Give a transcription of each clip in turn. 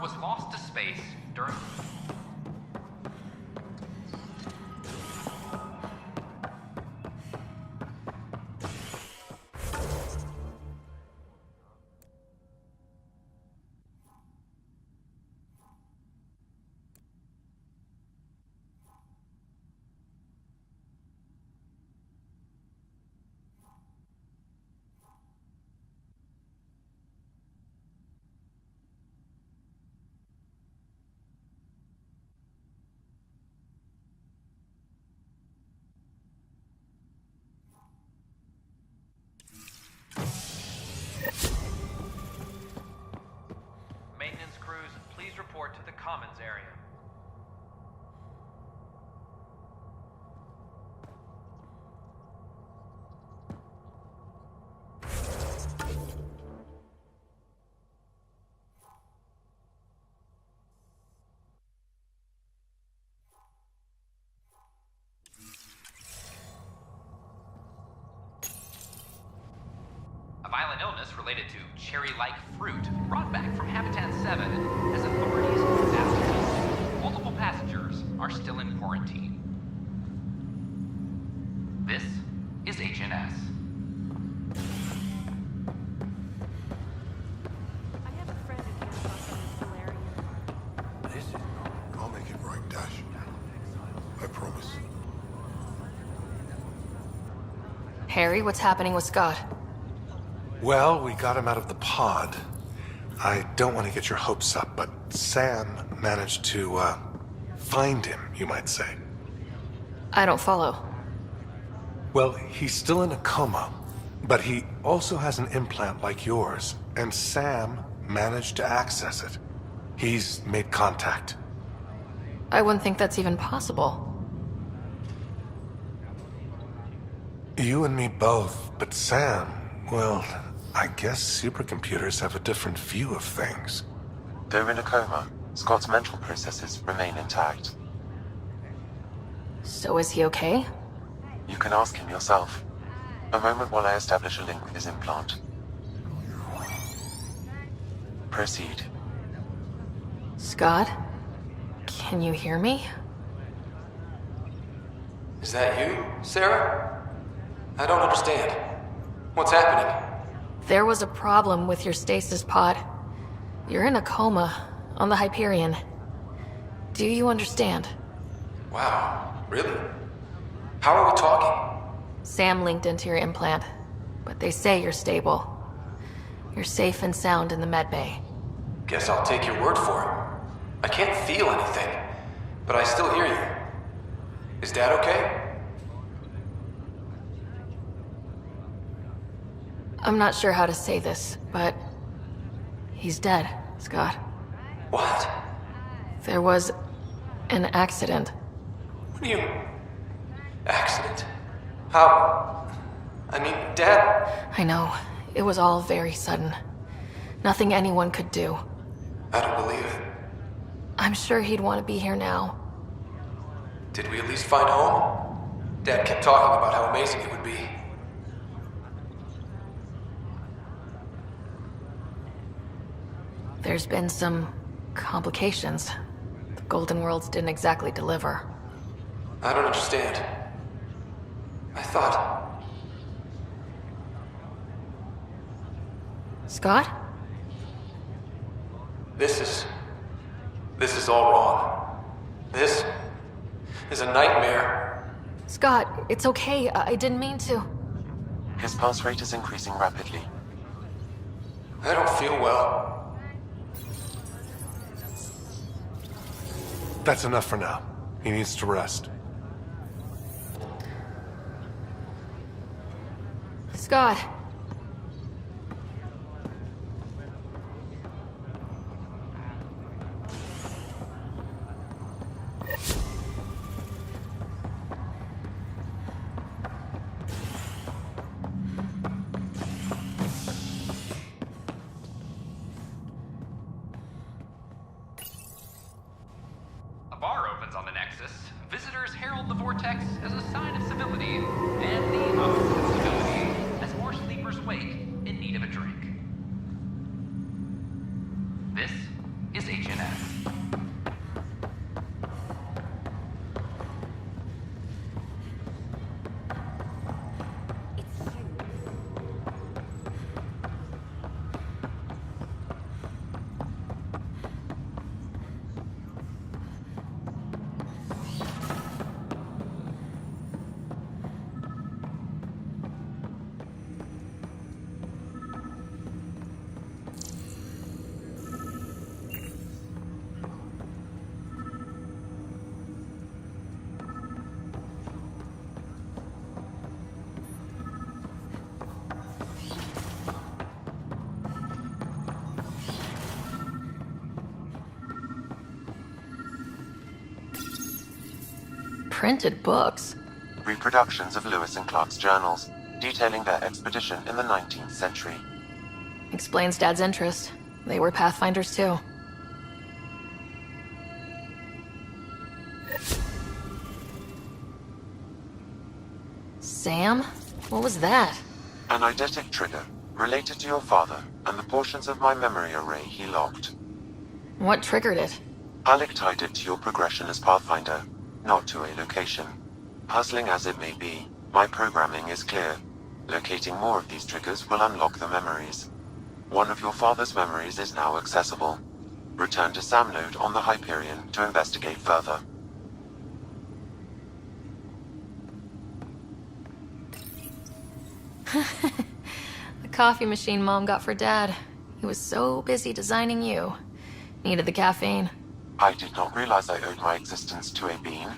was lost to space during... Maintenance crews, please report to the Commons area. A violent illness related to cherry-like fruit brought back from Habitat 7 as authorities ascertain multiple passengers are still in quarantine. This is HNS. I have a friend who came across on this malaria. I'll make it right, Dash. I promise. Harry, what's happening with Scott? Well, we got him out of the pod. I don't want to get your hopes up, but Sam managed to, find him, you might say. I don't follow. Well, he's still in a coma, but he also has an implant like yours, and Sam managed to access it. He's made contact. I wouldn't think that's even possible. You and me both, but Sam, well, I guess supercomputers have a different view of things. Though in a coma, Scott's mental processes remain intact. So is he okay? You can ask him yourself. A moment while I establish a link with his implant. Proceed. Scott? Can you hear me? Is that you, Sarah? I don't understand. What's happening? There was a problem with your stasis pod. You're in a coma on the Hyperion. Do you understand? Wow, really? How are we talking? Sam linked into your implant, but they say you're stable. You're safe and sound in the medbay. Guess I'll take your word for it. I can't feel anything, but I still hear you. Is Dad okay? I'm not sure how to say this, but he's dead, Scott. What? There was an accident. What do you... Accident? How? I mean, Dad... I know. It was all very sudden. Nothing anyone could do. I don't believe it. I'm sure he'd want to be here now. Did we at least find home? Dad kept talking about how amazing it would be. There's been some complications. The Golden Worlds didn't exactly deliver. I don't understand. I thought... Scott? This is all wrong. This is a nightmare. Scott, it's okay. I didn't mean to. His pulse rate is increasing rapidly. I don't feel well. That's enough for now. He needs to rest. Scott. A bar opens on the Nexus. Visitors herald the vortex as a sign of civility, and the opposite of civility as more sleepers wake in need of a drink. This is HNS. Printed books? Reproductions of Lewis and Clark's journals, detailing their expedition in the 19th century. Explains Dad's interest. They were Pathfinders too. Sam? What was that? An eidetic trigger, related to your father, and the portions of my memory array he locked. What triggered it? Alec tied it to your progression as Pathfinder, not to a location. Puzzling as it may be, my programming is clear. Locating more of these triggers will unlock the memories. One of your father's memories is now accessible. Return to Sam Node on the Hyperion to investigate further. The coffee machine Mom got for Dad. He was so busy designing you. Needed the caffeine. I did not realize I owed my existence to a being.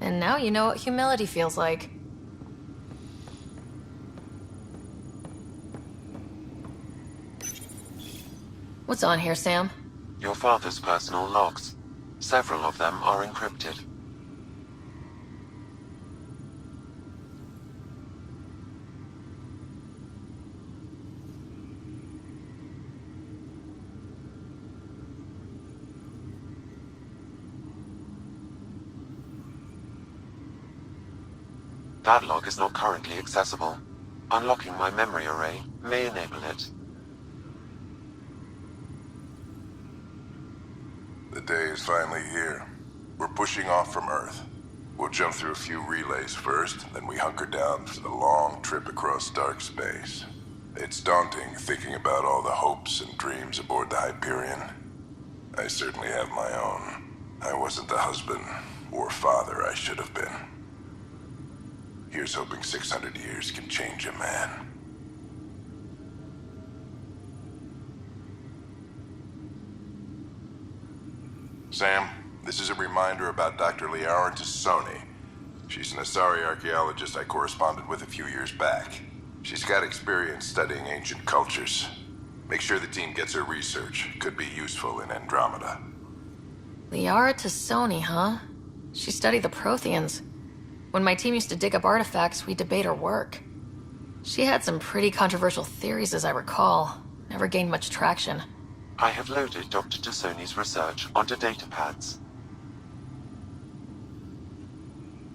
And now you know what humility feels like. What's on here, Sam? Your father's personal logs. Several of them are encrypted. That log is not currently accessible. Unlocking my memory array may enable it. The day is finally here. We're pushing off from Earth. We'll jump through a few relays first, then we hunker down for the long trip across dark space. It's daunting thinking about all the hopes and dreams aboard the Hyperion. I certainly have my own. I wasn't the husband or father I should have been. Here's hoping 600 years can change a man. Sam, this is a reminder about Dr. Liara Tassoni. She's an Asari archaeologist I corresponded with a few years back. She's got experience studying ancient cultures. Make sure the team gets her research. Could be useful in Andromeda. Liara Tassoni, huh? She studied the Protheans. When my team used to dig up artifacts, we'd debate her work. She had some pretty controversial theories, as I recall. Never gained much traction. I have loaded Dr. Tassoni's research onto datapads.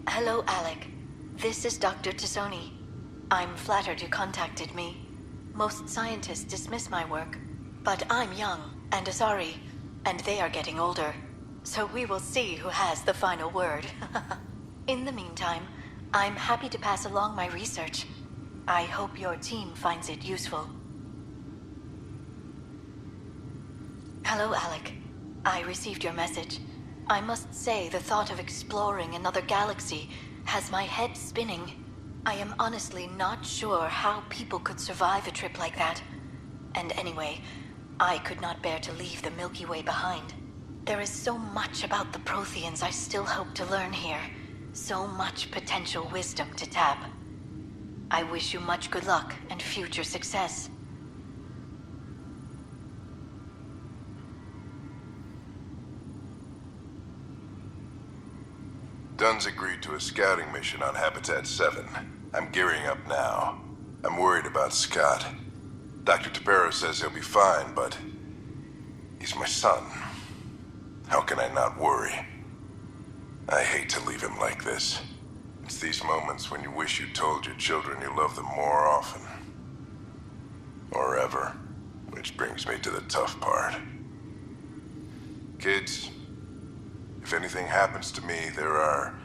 Hello, Alec. This is Dr. Tassoni. I'm flattered you contacted me. Most scientists dismiss my work, but I'm young and Asari, and they are getting older. So we will see who has the final word. In the meantime, I'm happy to pass along my research. I hope your team finds it useful. Hello, Alec. I received your message. I must say the thought of exploring another galaxy has my head spinning. I am honestly not sure how people could survive a trip like that. And anyway, I could not bear to leave the Milky Way behind. There is so much about the Protheans I still hope to learn here. So much potential wisdom to tap. I wish you much good luck and future success. Dunn's agreed to a scouting mission on Habitat 7. I'm gearing up now. I'm worried about Scott. Dr. Tapero says he'll be fine, but he's my son. How can I not worry? I hate to leave him like this. It's these moments when you wish you told your children you love them more often. Or ever. Which brings me to the tough part. Kids, if anything happens to me, there are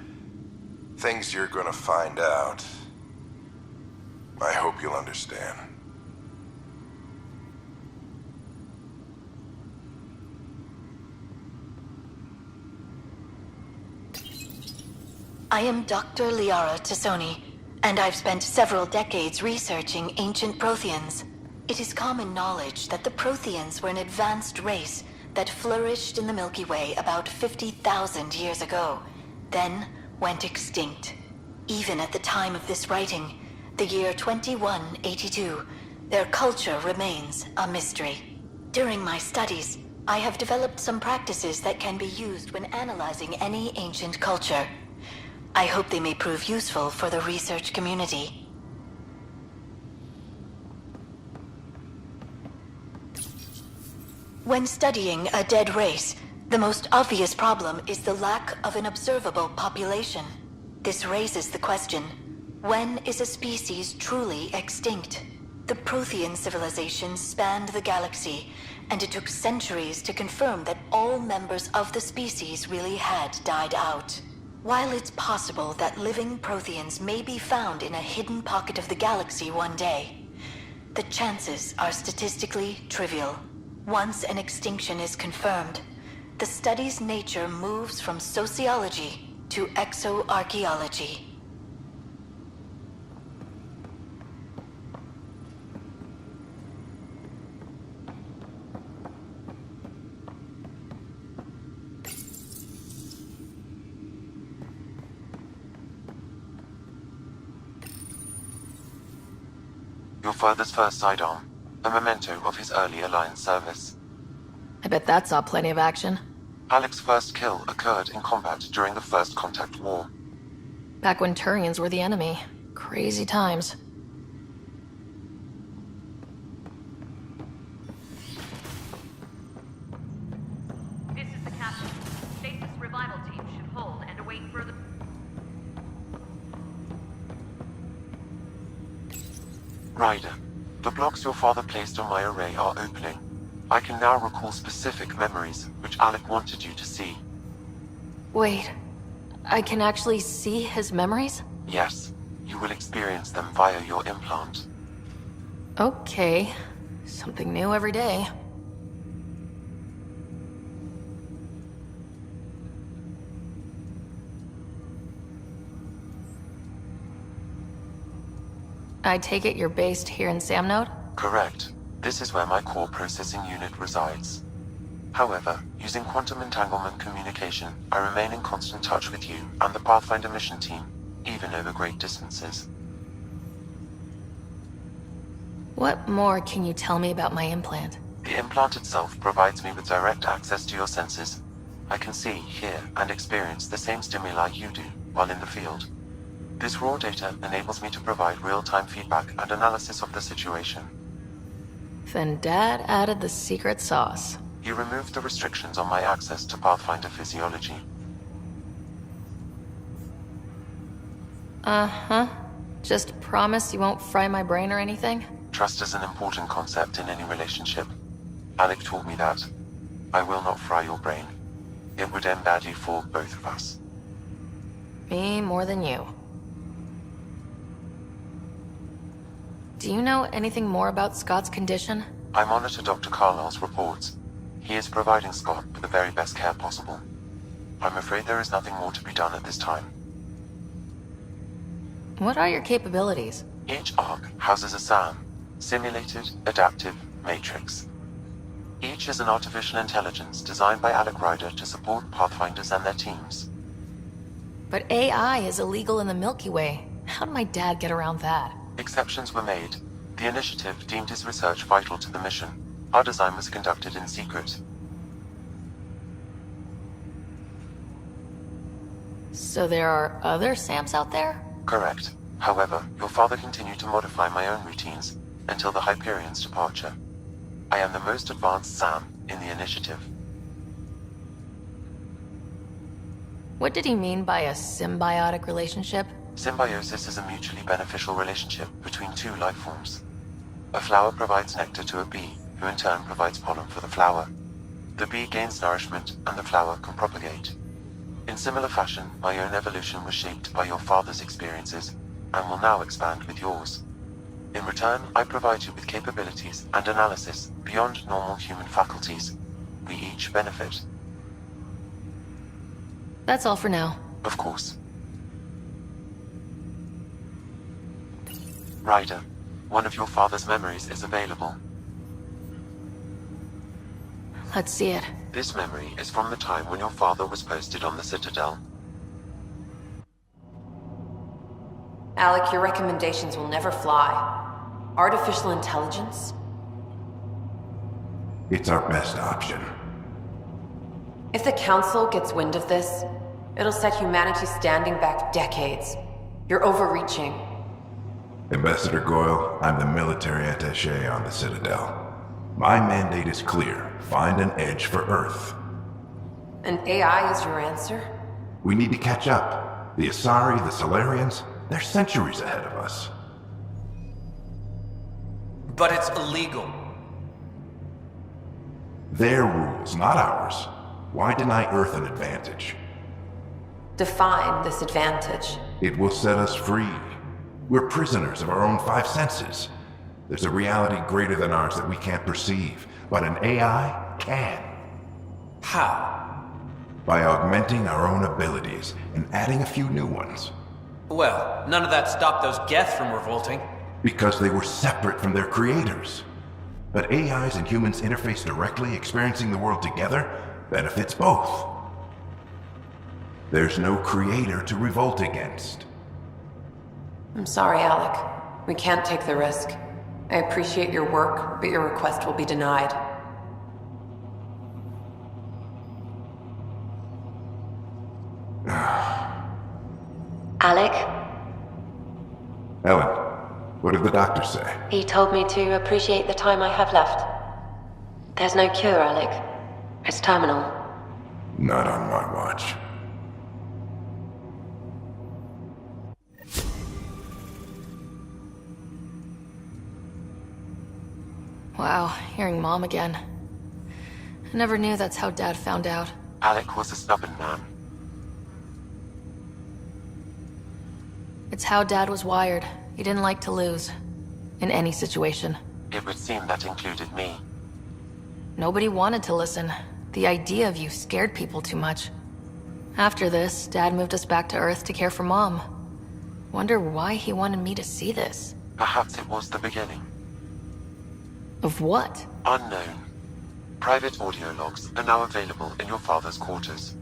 things you're gonna find out. I hope you'll understand. I am Dr. Liara Tassoni, and I've spent several decades researching ancient Protheans. It is common knowledge that the Protheans were an advanced race that flourished in the Milky Way about 50,000 years ago, then went extinct. Even at the time of this writing, the year 2182, their culture remains a mystery. During my studies, I have developed some practices that can be used when analyzing any ancient culture. I hope they may prove useful for the research community. When studying a dead race, the most obvious problem is the lack of an observable population. This raises the question, when is a species truly extinct? The Prothean civilization spanned the galaxy, and it took centuries to confirm that all members of the species really had died out. While it's possible that living Protheans may be found in a hidden pocket of the galaxy one day, the chances are statistically trivial. Once an extinction is confirmed, the study's nature moves from sociology to exoarchaeology. Your father's first sidearm, a memento of his early Alliance service. I bet that saw plenty of action. Alec's first kill occurred in combat during the First Contact War. Back when Turians were the enemy. Crazy times. This is the captain. Stasis revival team should hold and await further... Ryder, the blocks your father placed on my array are opening. I can now recall specific memories which Alec wanted you to see. Wait, I can actually see his memories? Yes, you will experience them via your implant. Okay, something new every day. I take it you're based here in Samnode? Correct. This is where my core processing unit resides. However, using quantum entanglement communication, I remain in constant touch with you and the Pathfinder mission team, even over great distances. What more can you tell me about my implant? The implant itself provides me with direct access to your senses. I can see, hear, and experience the same stimuli you do while in the field. This raw data enables me to provide real-time feedback and analysis of the situation. Then Dad added the secret sauce. You removed the restrictions on my access to Pathfinder physiology. Uh-huh. Just promise you won't fry my brain or anything? Trust is an important concept in any relationship. Alec taught me that. I will not fry your brain. It would end badly for both of us. Me more than you. Do you know anything more about Scott's condition? I monitor Dr. Carlisle's reports. He is providing Scott with the very best care possible. I'm afraid there is nothing more to be done at this time. What are your capabilities? Each arc houses a SAM, Simulated Adaptive Matrix. Each is an artificial intelligence designed by Alec Ryder to support Pathfinders and their teams. But AI is illegal in the Milky Way. How did my dad get around that? Exceptions were made. The initiative deemed his research vital to the mission. Our design was conducted in secret. So there are other SAMs out there? Correct. However, your father continued to modify my own routines until the Hyperion's departure. I am the most advanced SAM in the initiative. What did he mean by a symbiotic relationship? Symbiosis is a mutually beneficial relationship between two life forms. A flower provides nectar to a bee, who in turn provides pollen for the flower. The bee gains nourishment, and the flower can propagate. In similar fashion, my own evolution was shaped by your father's experiences, and will now expand with yours. In return, I provide you with capabilities and analysis beyond normal human faculties. We each benefit. That's all for now. Of course. Ryder, one of your father's memories is available. Let's see it. This memory is from the time when your father was posted on the Citadel. Alec, your recommendations will never fly. Artificial intelligence? It's our best option. If the Council gets wind of this, It'll set humanity standing back decades. You're overreaching. Ambassador Goyle, I'm the military attaché on the Citadel. My mandate is clear. Find an edge for Earth. An AI is your answer? We need to catch up. The Asari, the Solarians, they're centuries ahead of us. But it's illegal. Their rules, not ours. Why deny Earth an advantage? Define this advantage. It will set us free. We're prisoners of our own five senses. There's a reality greater than ours that we can't perceive, but an AI can. How? By augmenting our own abilities and adding a few new ones. Well, none of that stopped those Geth from revolting. Because they were separate from their creators. But AIs and humans interface directly, experiencing the world together, benefits both. There's no creator to revolt against. I'm sorry, Alec. We can't take the risk. I appreciate your work, but your request will be denied. Alec? Ellen, what did the doctor say? He told me to appreciate the time I have left. There's no cure, Alec. It's terminal. Not on my watch. Wow, hearing Mom again. I never knew that's how Dad found out. Alec was a stubborn man. It's how Dad was wired. He didn't like to lose. In any situation. It would seem that included me. Nobody wanted to listen. The idea of you scared people too much. After this, Dad moved us back to Earth to care for Mom. Wonder why he wanted me to see this. Perhaps it was the beginning. Of what? Unknown. Private audio logs are now available in your father's quarters.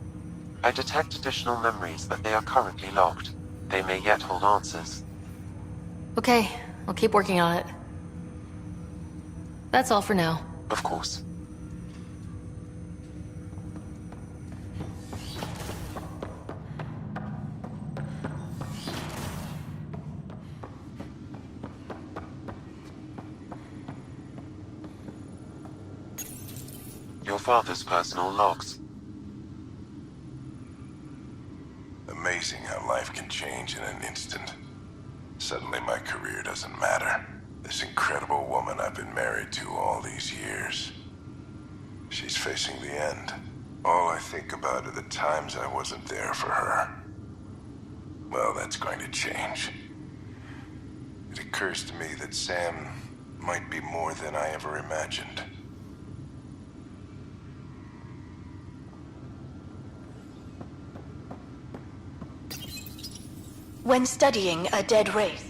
I detect additional memories, but they are currently logged. They may yet hold answers. Okay, I'll keep working on it. That's all for now. Of course. Your father's personal logs. Amazing how life can change in an instant. Suddenly my career doesn't matter. This incredible woman I've been married to all these years. She's facing the end. All I think about are the times I wasn't there for her. Well, that's going to change. It occurs to me that Sam might be more than I ever imagined. When studying a dead race,